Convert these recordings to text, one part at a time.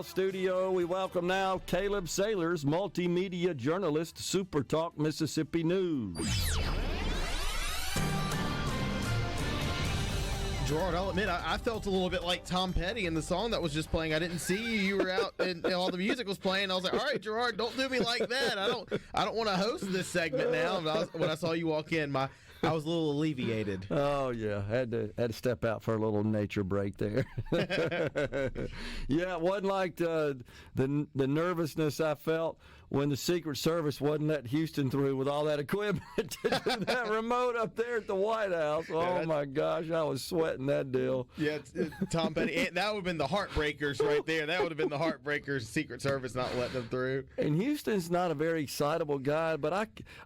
Studio, we welcome now Caleb Sailors, Multimedia Journalist, SuperTalk Mississippi News. Gerard, I'll admit, I felt a little bit like Tom Petty in the song that was just playing. I didn't see you. You were out and all the music was playing. I was like, all right, Gerard, don't do me like that. I don't want to host this segment now. When I saw you walk in, I was a little alleviated. Oh, yeah. Had to step out for a little nature break there. Yeah, it wasn't like the nervousness I felt when the Secret Service wasn't letting Houston through with all that equipment to do that remote up there at the White House. Oh, my gosh, I was sweating that deal. Yeah, Tom Petty. That would have been the Heartbreakers right there. That would have been the Heartbreakers, Secret Service not letting them through. And Houston's not a very excitable guy, but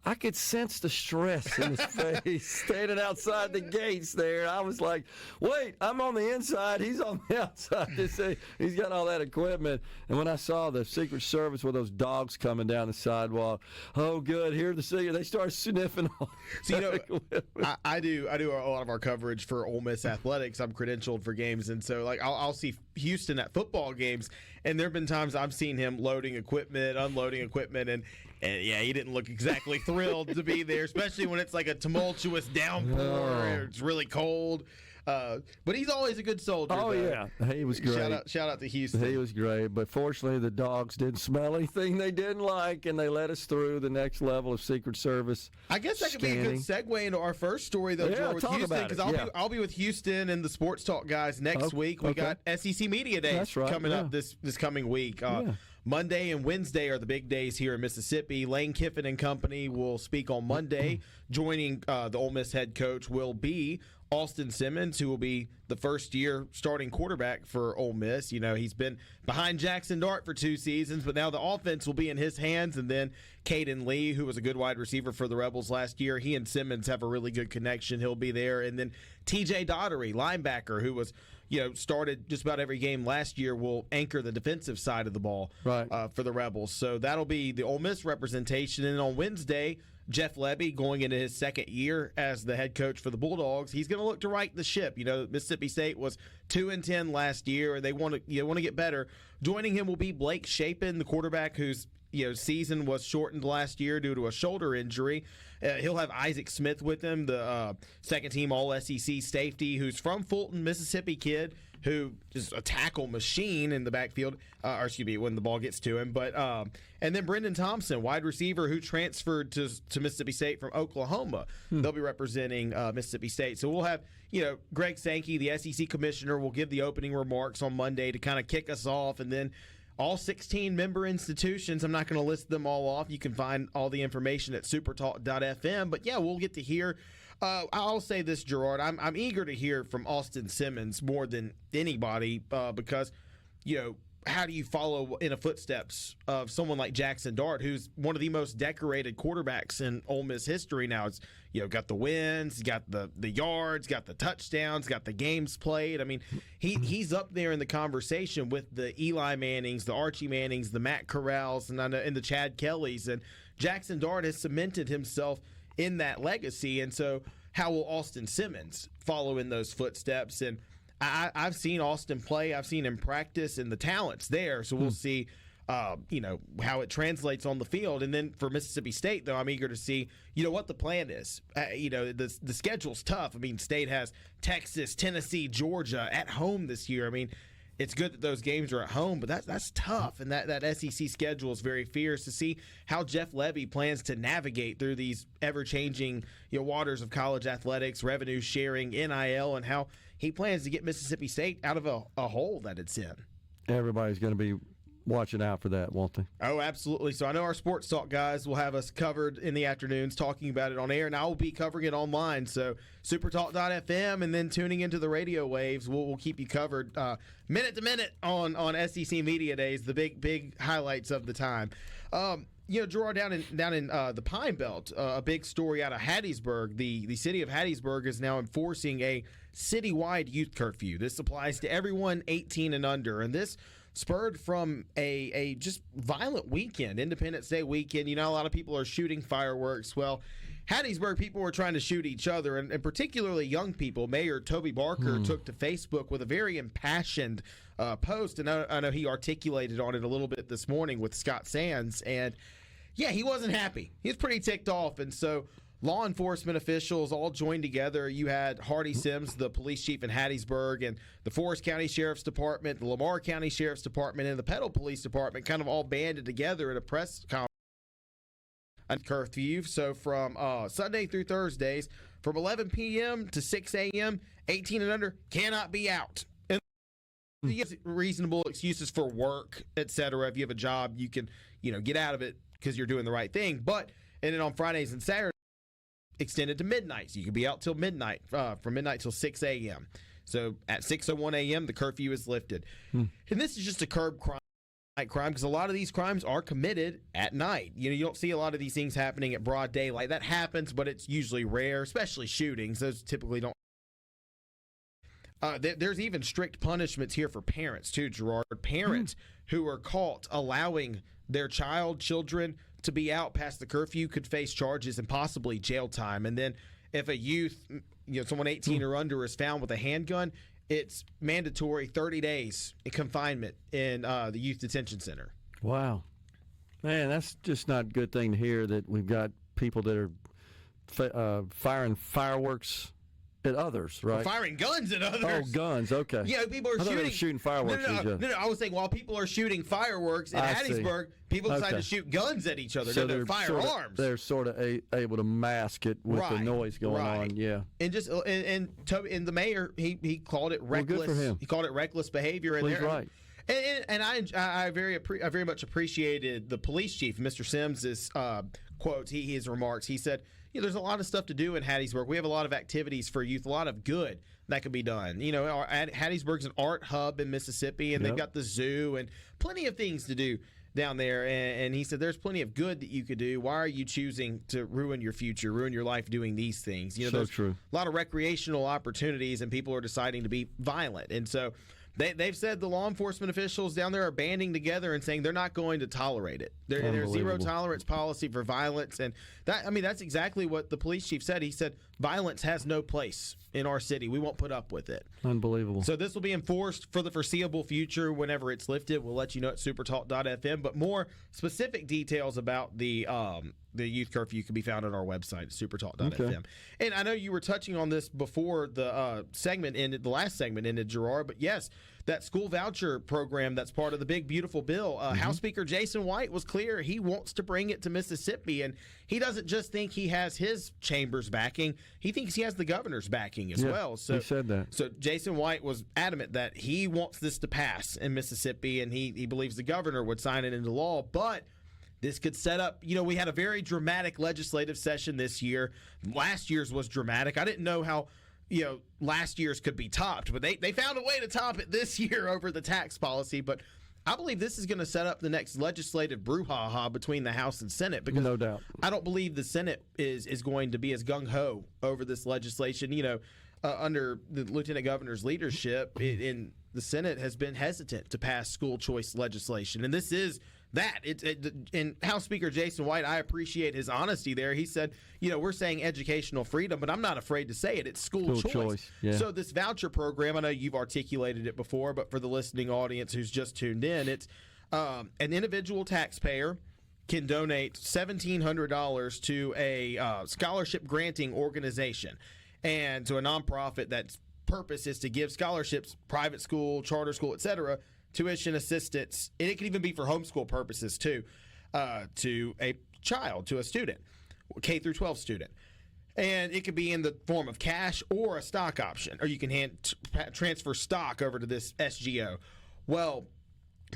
I could sense the stress in his face standing outside the gates there. I was like, wait, I'm on the inside. He's on the outside. He's got all that equipment. And when I saw the Secret Service with those dogs coming down the sidewalk, oh, good, here to see you. They start sniffing all that I do a lot of our coverage for Ole Miss athletics. I'm credentialed for games, and so like I'll see Houston at football games, and there have been times I've seen him loading equipment, unloading equipment, and yeah, he didn't look exactly thrilled to be there, especially when it's like a tumultuous downpour or it's really cold. But he's always a good soldier. Oh, though. Yeah, he was great. Shout out to Houston. He was great, but fortunately the dogs didn't smell anything they didn't like, and they let us through the next level of Secret Service. I guess that could be a good segue into our first story, though, yeah, with Houston, because I'll be with Houston and the Sports Talk guys next week. We got SEC Media Days coming up this coming week. Monday and Wednesday are the big days here in Mississippi. Lane Kiffin and company will speak on Monday. Joining the Ole Miss head coach will be Austin Simmons, who will be the first-year starting quarterback for Ole Miss. You know, he's been behind Jackson Dart for 2 seasons, but now the offense will be in his hands. And then Caden Lee, who was a good wide receiver for the Rebels last year, he and Simmons have a really good connection. He'll be there. And then TJ Daugherty, linebacker, who was started just about every game last year, will anchor the defensive side of the ball for the Rebels. So that'll be the Ole Miss representation. And on Wednesday, Jeff Levy, going into his second year as the head coach for the Bulldogs, he's going to look to right the ship. Mississippi State was 2-10 last year, and they want to get better. Joining him will be Blake Shapen, the quarterback who's season was shortened last year due to a shoulder injury. He'll have Isaac Smith with him, the second-team All-SEC safety, who's from Fulton, Mississippi kid, who is a tackle machine in the backfield, when the ball gets to him. But and then Brendan Thompson, wide receiver, who transferred to Mississippi State from Oklahoma. They'll be representing Mississippi State. So we'll have, Greg Sankey, the SEC commissioner, will give the opening remarks on Monday to kind of kick us off, and then all 16 member institutions, I'm not going to list them all off. You can find all the information at supertalk.fm. But, yeah, we'll get to hear. I'll say this, Gerard. I'm eager to hear from Austin Simmons more than anybody because, how do you follow in the footsteps of someone like Jackson Dart, who's one of the most decorated quarterbacks in Ole Miss history now? It's got the wins, he's got the yards, got the touchdowns, got the games played. I mean, he's up there in the conversation with the Eli Mannings, the Archie Mannings, the Matt Corrals, and the Chad Kellys. And Jackson Dart has cemented himself in that legacy. And so how will Austin Simmons follow in those footsteps? And I've seen Austin play. I've seen him practice, and the talent's there. So we'll see, how it translates on the field. And then for Mississippi State, though, I'm eager to see, what the plan is. The schedule's tough. I mean, State has Texas, Tennessee, Georgia at home this year. I mean, it's good that those games are at home, but that's tough. And that SEC schedule is very fierce. To see how Jeff Levy plans to navigate through these ever-changing waters of college athletics, revenue sharing, NIL, and how he plans to get Mississippi State out of a hole that it's in. Everybody's going to be watching out for that, won't they? Oh, absolutely. So I know our Sports Talk guys will have us covered in the afternoons talking about it on air, and I will be covering it online. So supertalk.fm, and then tuning into the radio waves, we'll keep you covered minute to minute on SEC Media Days, the big highlights of the time. Gerard, down in the Pine Belt, a big story out of Hattiesburg. The city of Hattiesburg is now enforcing a citywide youth curfew. This applies to everyone 18 and under, and this spurred from a just violent weekend, Independence Day weekend. A lot of people are shooting fireworks. Well, Hattiesburg people were trying to shoot each other, and particularly young people. Mayor Toby Barker took to Facebook with a very impassioned post, and I know he articulated on it a little bit this morning with Scott Sands, and yeah, he wasn't happy. He was pretty ticked off, and so law enforcement officials all joined together. You had Hardy Sims, the police chief in Hattiesburg, and the Forest County Sheriff's Department, the Lamar County Sheriff's Department, and the Petal Police Department kind of all banded together at a press conference on curfew. So from Sunday through Thursdays, from 11 p.m. to 6 a.m., 18 and under cannot be out. And you have reasonable excuses for work, etc. If you have a job, you can, get out of it because you're doing the right thing. And then on Fridays and Saturdays, extended to midnight. So you can be out till midnight, from midnight till 6 a.m. So at 6:01 a.m., the curfew is lifted. And this is just a curb crime because a lot of these crimes are committed at night. You don't see a lot of these things happening at broad daylight. That happens, but it's usually rare, especially shootings. Those typically don't. There's even strict punishments here for parents, too, Gerard. Parents who are caught allowing their children to be out past the curfew could face charges and possibly jail time. And then if a youth, someone 18 or under is found with a handgun, it's mandatory 30 days in confinement in the youth detention center. Wow. Man, that's just not a good thing to hear, that we've got people that are firing fireworks at others, right? Firing guns at others. Oh, guns, okay. Yeah, people are shooting. They were shooting fireworks at each other. No, I was saying while people are shooting fireworks in Hattiesburg, people decide to shoot guns at each other. So they're firearms. They're sort of able to mask it with the noise going on, yeah. And just and the mayor, he called it reckless. Well, good for him. He called it reckless behavior. He's right. And I very much appreciated the police chief, Mr. Sims's quotes, his remarks. He said, there's a lot of stuff to do in Hattiesburg. We have a lot of activities for youth, a lot of good that can be done. Hattiesburg's an art hub in Mississippi, and they've got the zoo and plenty of things to do down there. And he said, there's plenty of good that you could do. Why are you choosing to ruin your future, ruin your life doing these things? There's true. A lot of recreational opportunities, and people are deciding to be violent. And so they've said the law enforcement officials down there are banding together and saying they're not going to tolerate it. There's zero tolerance policy for violence, and that's exactly what the police chief said. He said violence has no place in our city. We won't put up with it. Unbelievable. So this will be enforced for the foreseeable future. Whenever it's lifted, we'll let you know at supertalk.fm. But more specific details about the youth curfew can be found on our website at supertalk.fm. Okay. And I know you were touching on this before the segment ended, the last segment ended, Gerard, but yes, that school voucher program that's part of the big, beautiful bill, House Speaker Jason White was clear he wants to bring it to Mississippi, and he doesn't just think he has his chamber's backing, he thinks he has the governor's backing as well. So he said that. So Jason White was adamant that he wants this to pass in Mississippi, and he believes the governor would sign it into law, but this could set up, we had a very dramatic legislative session this year. Last year's was dramatic. I didn't know how, last year's could be topped, but they found a way to top it this year over the tax policy. But I believe this is going to set up the next legislative brouhaha between the House and Senate, because no doubt, I don't believe the Senate is going to be as gung-ho over this legislation. Under the lieutenant governor's leadership, in the Senate has been hesitant to pass school choice legislation, and this is that. And House Speaker Jason White, I appreciate his honesty there. He said, we're saying educational freedom, but I'm not afraid to say it. It's school choice. Yeah. So this voucher program, I know you've articulated it before, but for the listening audience who's just tuned in, it's an individual taxpayer can donate $1,700 to a scholarship granting organization and to a nonprofit that's purpose is to give scholarships, private school, charter school, etc., tuition assistance, and it can even be for homeschool purposes too, to a child, to a student, K through 12 student. And it could be in the form of cash or a stock option, or you can transfer stock over to this SGO. Well,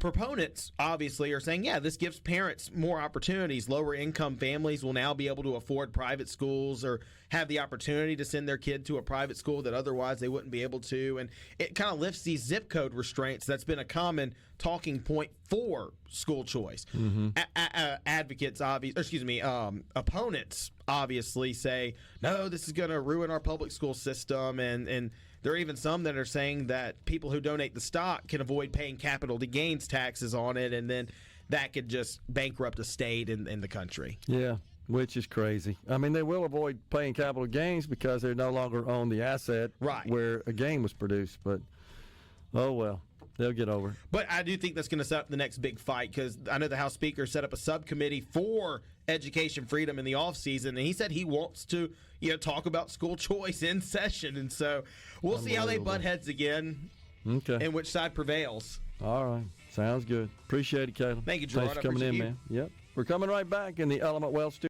proponents obviously are saying, this gives parents more opportunities. Lower income families will now be able to afford private schools or have the opportunity to send their kid to a private school that otherwise they wouldn't be able to. And it kind of lifts these zip code restraints that's been a common talking point for school choice. Advocates, opponents obviously say, no, this is going to ruin our public school system. And there are even some that are saying that people who donate the stock can avoid paying capital gains taxes on it, and then that could just bankrupt a state in the country. Yeah, which is crazy. I mean, they will avoid paying capital gains because they no longer own the asset where a gain was produced. But, oh well. They'll get over. But I do think that's going to set up the next big fight, because I know the House Speaker set up a subcommittee for education freedom in the offseason, and he said he wants to talk about school choice in session. And so we'll see how they butt heads again and which side prevails. All right. Sounds good. Appreciate it, Caleb. Thank you, Gerard. Thanks for coming in, man. Yep. We're coming right back in the Element Wealth Studio.